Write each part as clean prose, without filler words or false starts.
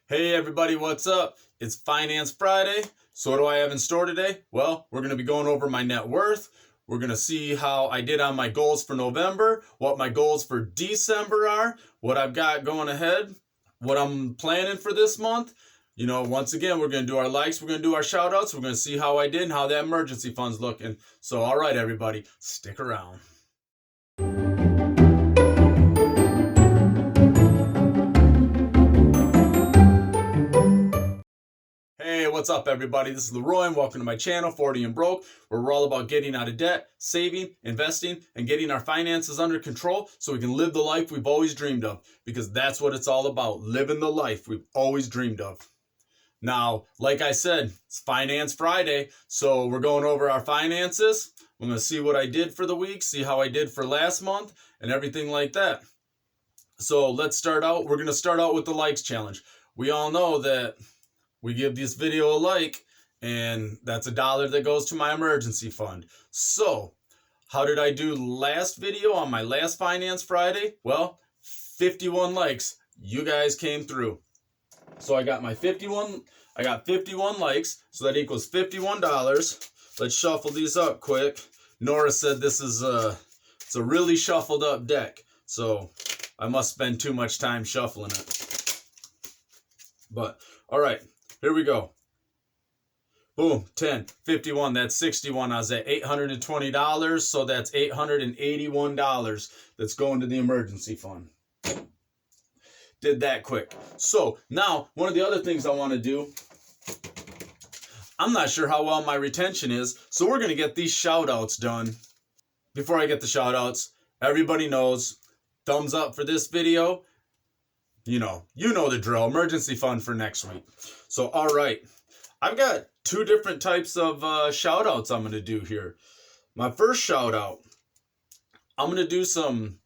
Hey everybody, what's up? It's Finance Friday. So what do I have in store today? Well, we're going to be going over my net worth. We're going to see how I did on my goals for November, what my goals for December are, what I've got going ahead, what I'm planning for this month. Once again, we're going to do our likes, we're going to do our shout outs, we're going to see how I did and how that emergency fund's looking. So all right, everybody, stick around. Hey, what's up everybody? This is Leroy and welcome to my channel, 40 and Broke, where we're all about getting out of debt, saving, investing, and getting our finances under control so we can live the life we've always dreamed of, because that's what it's all about, living the life we've always dreamed of. Now, like I said, it's Finance Friday, so we're going over our finances. I'm going to see what I did for the week, see how I did for last month, and everything like that. So let's start out. We're going to start out with the likes challenge. We all know that we give this video a like, and that's $1 that goes to my emergency fund. So, how did I do last video on my last Finance Friday? Well, 51 likes. You guys came through. So I got 51 likes, so that equals $51. Let's shuffle these up quick. Nora said this is it's a really shuffled up deck, so I must spend too much time shuffling it. But, all right. Here we go. Boom, 10, 51, that's 61. I was at $820, so that's $881 that's going to the emergency fund. Did that quick. So now, one of the other things I want to do, I'm not sure how well my retention is, so we're going to get these shout outs done. Before I get the shout outs, everybody knows, thumbs up for this video. You know the drill. Emergency fund for next week. So, all right. I've got two different types of shout outs I'm going to do here. My first shout out, I'm going to do some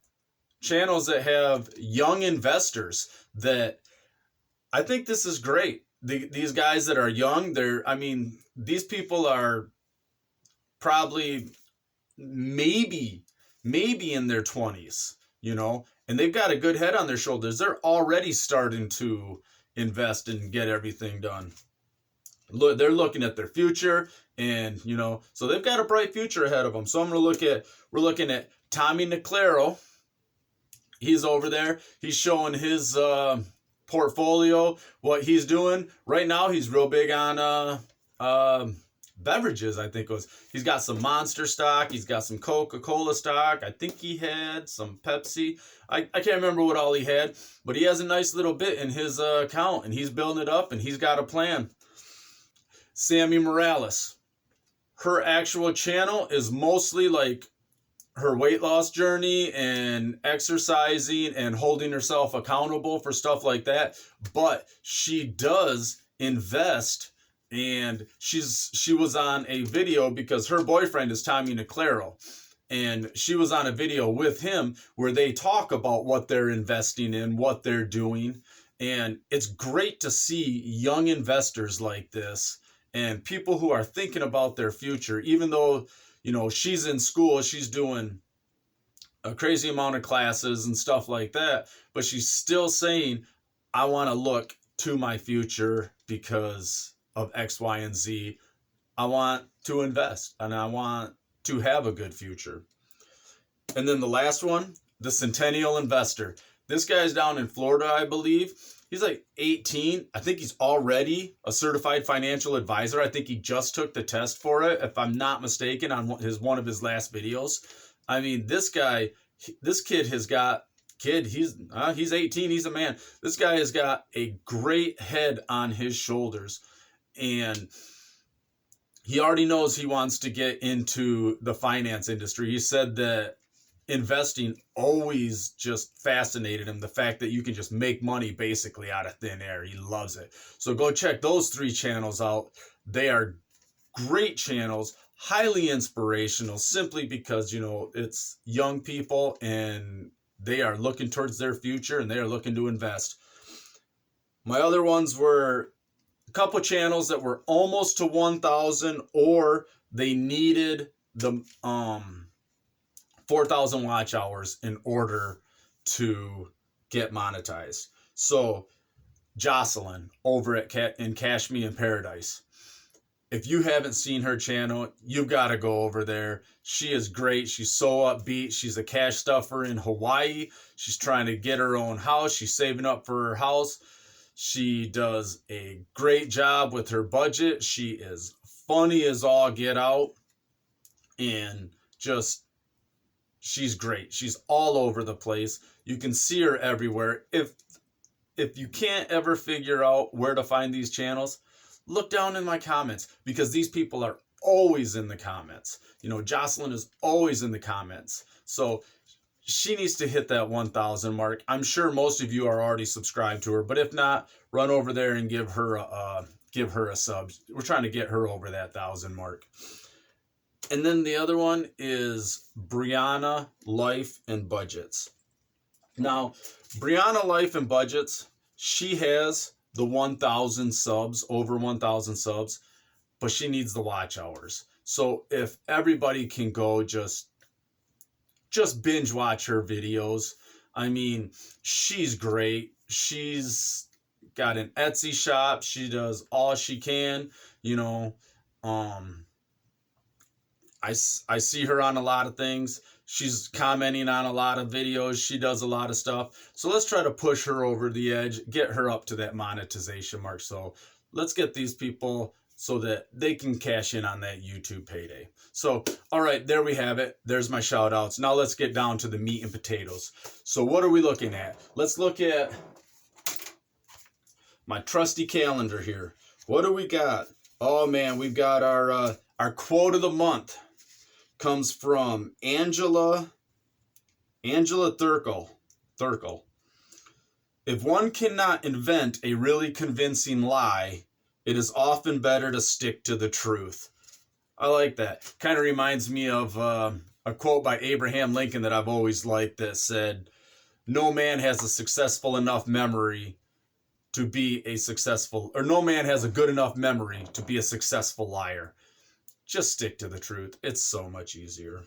channels that have young investors that I think this is great. These guys that are young, these people are probably maybe in their 20s, and they've got a good head on their shoulders. They're already starting to invest and get everything done. Look, they're looking at their future, and so they've got a bright future ahead of them. So we're looking at Tommy Naclerio. He's over there. He's showing his portfolio, what he's doing right now. He's real big on beverages, I think it was. He's got some Monster stock. He's got some Coca-Cola stock. I think he had some Pepsi. I can't remember what all he had, but he has a nice little bit in his account, and he's building it up, and he's got a plan. Sammy Morales. Her actual channel is mostly like her weight loss journey and exercising and holding herself accountable for stuff like that, but she does invest. And she was on a video because her boyfriend is Tommy Naclerio, and she was on a video with him where they talk about what they're investing in, what they're doing. And it's great to see young investors like this and people who are thinking about their future. Even though, she's in school, she's doing a crazy amount of classes and stuff like that, but she's still saying, I want to look to my future because of X, Y, and Z. I want to invest and I want to have a good future. And then the last one, the Centennial Investor. This guy's down in Florida, I believe. He's like 18. I think he's already a certified financial advisor. I think he just took the test for it, if I'm not mistaken, on one of his last videos. I mean, this kid has got, he's 18, he's a man. This guy has got a great head on his shoulders, and he already knows he wants to get into the finance industry. He said that investing always just fascinated him, the fact that you can just make money basically out of thin air. He loves it. So go check those 3 channels out. They are great channels, highly inspirational, simply because, it's young people and they are looking towards their future and they are looking to invest. My other ones were a couple channels that were almost to 1,000, or they needed the 4,000 watch hours in order to get monetized. So Jocelyn over at in Cash Me in Paradise. If you haven't seen her channel, you've got to go over there. She is great. She's so upbeat. She's a cash stuffer in Hawaii. She's trying to get her own house. She's saving up for her house. She does a great job with her budget. She is funny as all get out. And just, she's great. She's all over the place. You can see her everywhere. If you can't ever figure out where to find these channels, look down in my comments, because these people are always in the comments. You know, Jocelyn is always in the comments. So she needs to hit that 1,000 mark. I'm sure most of you are already subscribed to her, but if not, run over there and give her a sub. We're trying to get her over that 1,000 mark. And then the other one is Briana Life and Budgets. Now, Briana Life and Budgets, she has the 1,000 subs, over 1,000 subs, but she needs the watch hours. So if everybody can go just binge watch her videos. I mean, she's great. She's got an Etsy shop. She does all she can, you know. I see her on a lot of things. She's commenting on a lot of videos. She does a lot of stuff. So let's try to push her over the edge, get her up to that monetization mark. So let's get these people so that they can cash in on that YouTube payday. So, all right, there we have it. There's my shout outs. Now let's get down to the meat and potatoes. So what are we looking at? Let's look at my trusty calendar here. What do we got? Oh man, we've got our quote of the month. Comes from Angela Thurkel. If one cannot invent a really convincing lie, it is often better to stick to the truth. I like that. Kind of reminds me of a quote by Abraham Lincoln that I've always liked that said, no man has a successful enough memory to be a successful, or no man has a good enough memory to be a successful liar. Just stick to the truth. It's so much easier.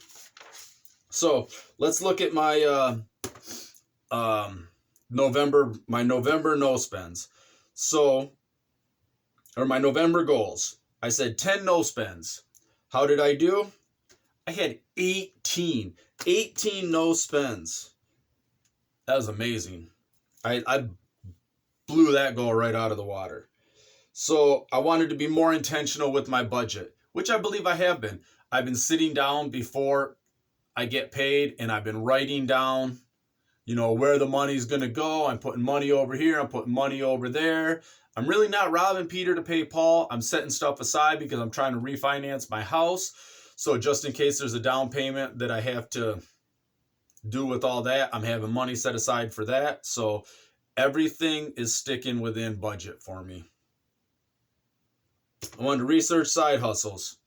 So let's look at my November no spends. So, or my November goals. I said 10 no spends. How did I do? I had 18 no spends. That was amazing. I blew that goal right out of the water. So I wanted to be more intentional with my budget, which I believe I have been. I've been sitting down before I get paid and I've been writing down, you know, where the money's going to go. I'm putting money over here. I'm putting money over there. I'm really not robbing Peter to pay Paul. I'm setting stuff aside because I'm trying to refinance my house. So just in case there's a down payment that I have to do with all that, I'm having money set aside for that. So everything is sticking within budget for me. I wanted to research side hustles.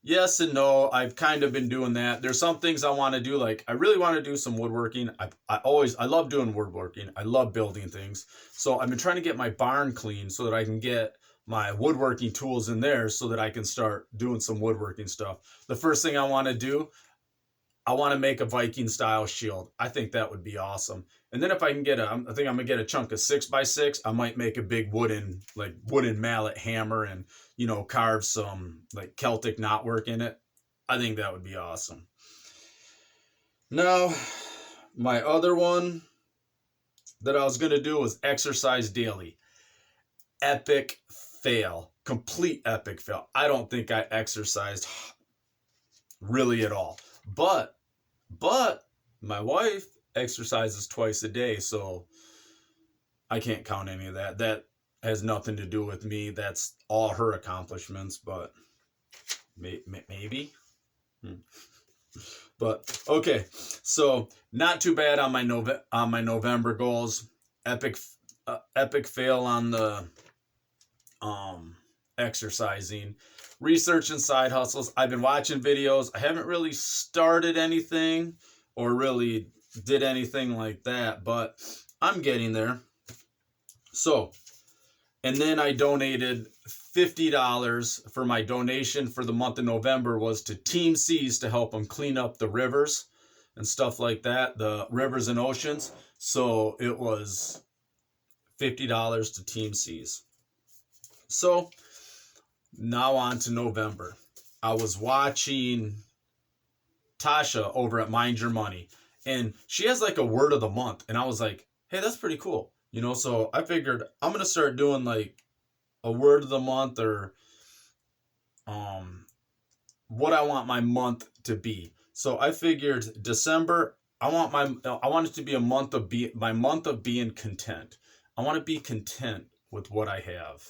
Yes and no. I've kind of been doing that. There's some things I want to do. Like I really want to do some woodworking. I love doing woodworking. I love building things. So I've been trying to get my barn clean so that I can get my woodworking tools in there so that I can start doing some woodworking stuff. The first thing I want to do, I want to make a Viking style shield. I think that would be awesome. And then if I can get I think I'm gonna get a chunk of 6x6. I might make a big wooden mallet hammer and, you know, carve some like Celtic knotwork in it. I think that would be awesome. Now, my other one that I was gonna do was exercise daily. Epic fail. Complete epic fail. I don't think I exercised really at all. But my wife exercises twice a day, so I can't count any of that. That has nothing to do with me. That's all her accomplishments, but maybe. But okay, so not too bad on my November goals. Epic fail on the exercising. Research and side hustles. I've been watching videos. I haven't really started anything or really did anything like that, but I'm getting there. So, and then I donated $50 for my donation for the month of November was to Team Seas to help them clean up the rivers and stuff like that, the rivers and oceans. So it was $50 to Team C's. So now on to November. I was watching Tasha over at Mind Your Money, and she has like a word of the month, and I was like, hey, that's pretty cool. So I figured I'm going to start doing like a word of the month, or what I want my month to be. So I figured December, I want it to be my month of being content. I want to be content with what I have.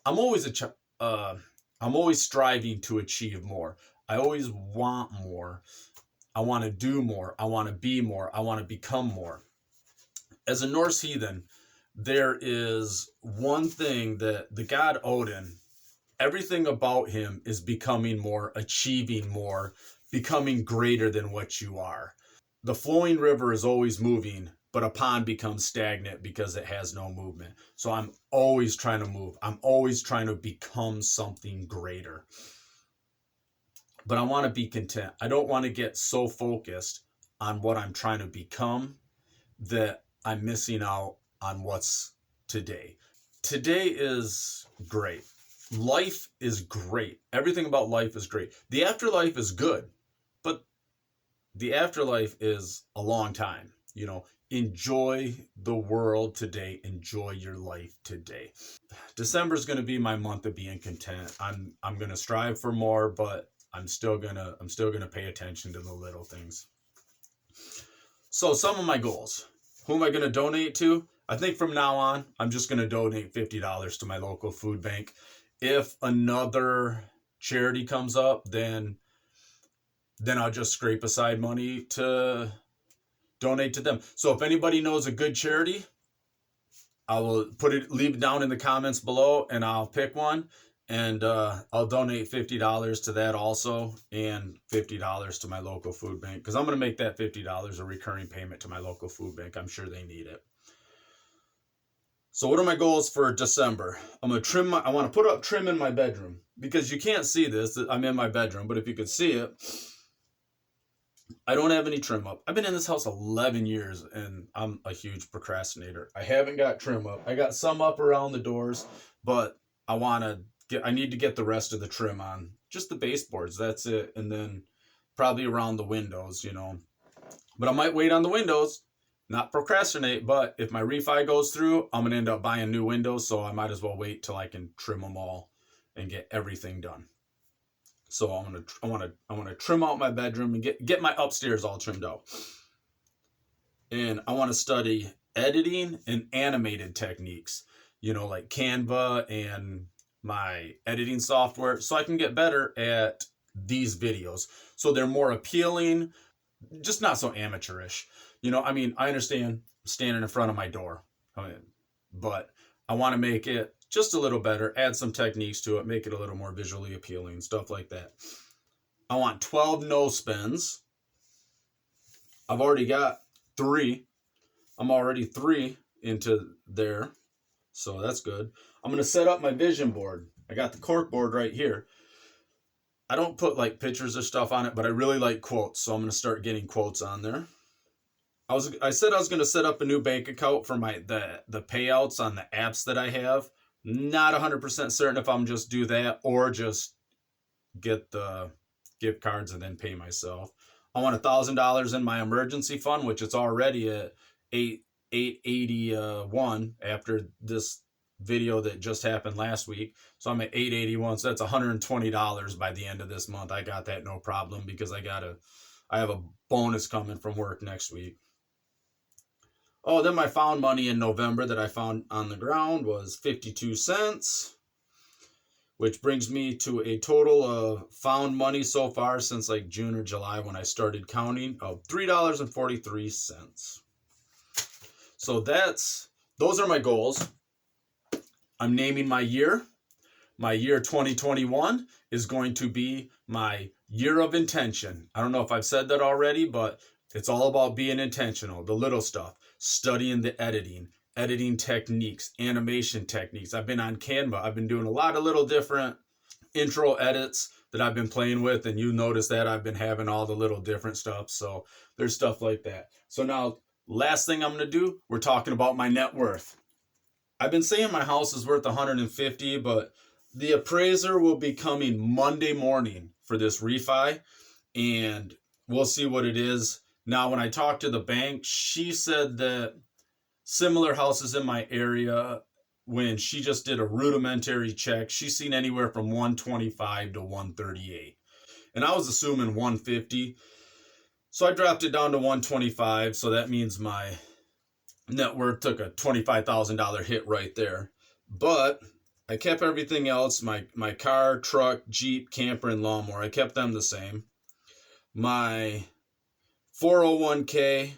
I'm always striving to achieve more. I always want more. I want to do more. I want to be more. I want to become more. As a Norse heathen, there is one thing that the god Odin, everything about him is becoming more, achieving more, becoming greater than what you are. The flowing river is always moving, but a pond becomes stagnant because it has no movement. So I'm always trying to move. I'm always trying to become something greater. But I want to be content. I don't want to get so focused on what I'm trying to become that I'm missing out on what's today. Today is great. Life is great. Everything about life is great. The afterlife is good, but the afterlife is a long time. Enjoy the world today. Enjoy your life today. December is going to be my month of being content. I'm going to strive for more, but I'm still going to pay attention to the little things. So some of my goals. Who am I going to donate to? I think from now on, I'm just going to donate $50 to my local food bank. If another charity comes up, then I'll just scrape aside money to donate to them. So if anybody knows a good charity, I will leave it down in the comments below, and I'll pick one, and I'll donate $50 to that also, and $50 to my local food bank, because I'm going to make that $50 a recurring payment to my local food bank. I'm sure they need it. So what are my goals for December? I want to put up trim in my bedroom, because you can't see this. I'm in my bedroom, but if you could see it, I don't have any trim up. I've been in this house 11 years, and I'm a huge procrastinator. I haven't got trim up. I got some up around the doors, but I need to get the rest of the trim on. Just the baseboards, that's it. And then probably around the windows, But I might wait on the windows, not procrastinate, but if my refi goes through, I'm going to end up buying new windows, so I might as well wait till I can trim them all and get everything done. So I want to trim out my bedroom and get my upstairs all trimmed out. And I want to study editing and animated techniques, like Canva and my editing software, so I can get better at these videos. So they're more appealing, just not so amateurish. I understand standing in front of my door, but I want to make it just a little better, add some techniques to it, make it a little more visually appealing, stuff like that. I want 12 no spends. I've already got 3. I'm already 3 into there, so that's good. I'm going to set up my vision board. I got the cork board right here. I don't put like pictures or stuff on it, but I really like quotes, so I'm going to start getting quotes on there. I said I was going to set up a new bank account for the payouts on the apps that I have. Not 100% certain if I'm just do that or just get the gift cards and then pay myself. I want $1,000 in my emergency fund, which it's already at $881 after this video that just happened last week. So I'm at $881, so that's $120 by the end of this month. I got that no problem, because I have a bonus coming from work next week. Oh, then my found money in November that I found on the ground was 52 cents, which brings me to a total of found money so far since like June or July when I started counting of $3.43. So those are my goals. I'm naming my year. My year 2021 is going to be my year of intention. I don't know if I've said that already, but it's all about being intentional, the little stuff. Studying the editing techniques, animation techniques. I've been on Canva. I've been doing a lot of little different intro edits that I've been playing with, and you notice that I've been having all the little different stuff. So there's stuff like that. So now Last thing I'm going to do, we're talking about my net worth. I've been saying my house is worth 150, but the appraiser will be coming Monday morning for this refi, and we'll see what it is. Now, when I talked to the bank, she said that similar houses in my area, when she just did a rudimentary check, she's seen anywhere from 125 to 138. And I was assuming 150. So I dropped it down to 125. So that means my net worth took a $25,000 hit right there. But I kept everything else, my car, truck, Jeep, camper, and lawnmower. I kept them the same. My 401k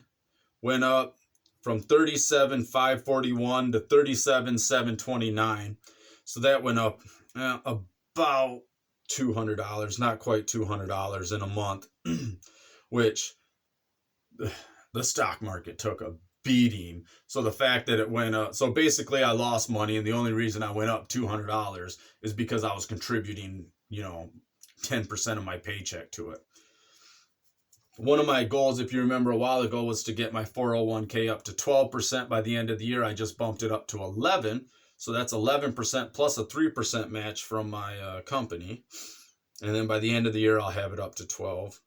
went up from 37,541 to 37,729. So that went up about $200, not quite $200 in a month, which the stock market took a beating. So the fact that it went up, so basically I lost money, and the only reason I went up $200 is because I was contributing, 10% of my paycheck to it. One of my goals, if you remember a while ago, was to get my 401k up to 12% by the end of the year. I just bumped it up to 11. So that's 11% plus a 3% match from my company. And then by the end of the year, I'll have it up to 12.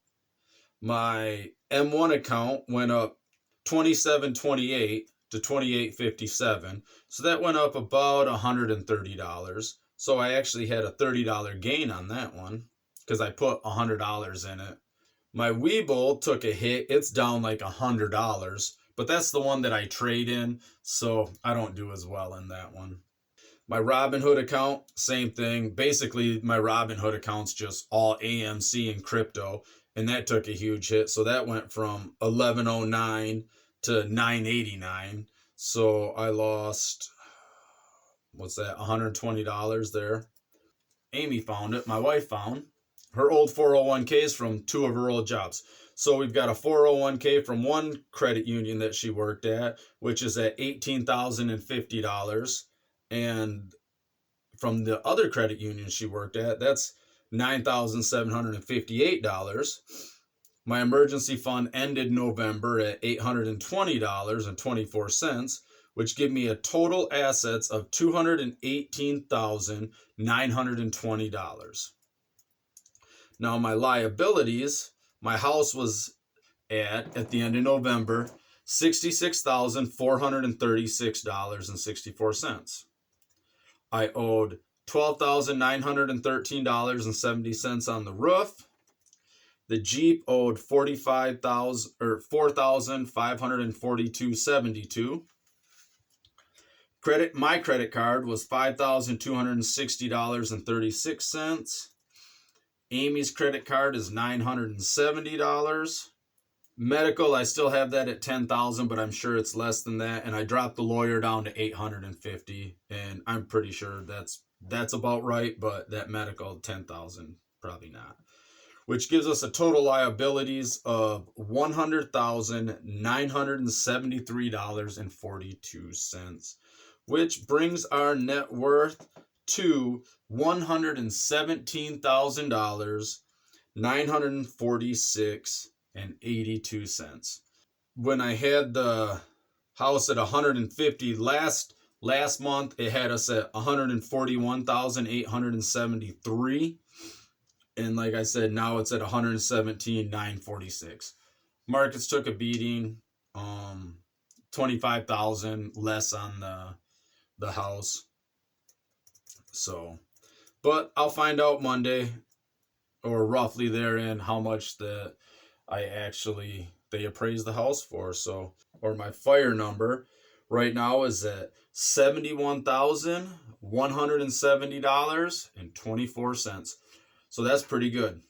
My M1 account went up 2728 to 2857. So that went up about $130. So I actually had a $30 gain on that one because I put $100 in it. My Webull took a hit. It's down like $100, but that's the one that I trade in, so I don't do as well in that one. My Robinhood account, same thing. Basically, my Robinhood account's just all AMC and crypto, and that took a huge hit. So that went from 1109 to 989. So I lost, $120 there. Amy found it. My wife found her old 401ks from two of her old jobs. So we've got a 401k from one credit union that she worked at, which is at $18,050. And from the other credit union she worked at, that's $9,758. My emergency fund ended November at $820.24, which give me a total assets of $218,920. Now my liabilities, my house was at the end of November, $66,436.64. I owed $12,913.70 on the roof. The Jeep owed $4,542.72. My credit card was $5,260.36. Amy's credit card is $970. Medical, I still have that at $10,000, but I'm sure it's less than that. And I dropped the lawyer down to $850, and I'm pretty sure that's about right. But that medical, $10,000, probably not. Which gives us a total liabilities of $100,973.42, which brings our net worth to $117,946.82. When I had the house at 150 last month, it had us at 141,873. And like I said, now it's at 117,946. Markets took a beating, 25,000 less on the house. So, but I'll find out Monday, or roughly therein, how much that they appraised the house for. So, or my fire number right now is at $71,170.24. So that's pretty good.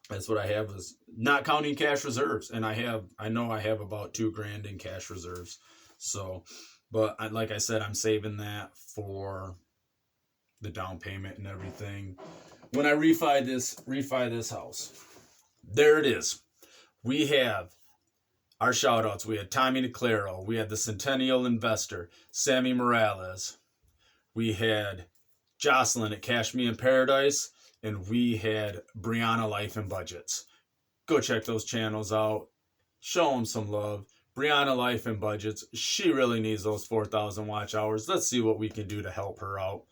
That's what I have, is not counting cash reserves. And I know I have about $2,000 in cash reserves. So, but like I said, I'm saving that for the down payment and everything when I refi this house. There it is. We have our shoutouts. We had Tommy Naclerio. We had the Centennial Investor, Sammy Morales. We had Jocelyn at Cash Me in Paradise. And we had Briana Life and Budgets. Go check those channels out. Show them some love. Briana Life and Budgets. She really needs those 4,000 watch hours. Let's see what we can do to help her out.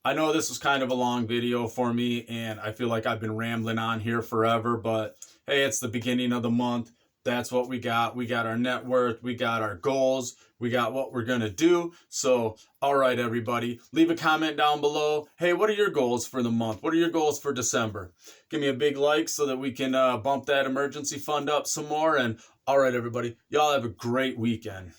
I know this was kind of a long video for me, and I feel like I've been rambling on here forever, but hey, it's the beginning of the month. That's what we got. We got our net worth. We got our goals. We got what we're going to do. So, all right, everybody, leave a comment down below. Hey, what are your goals for the month? What are your goals for December? Give me a big like so that we can bump that emergency fund up some more. And all right, everybody, y'all have a great weekend.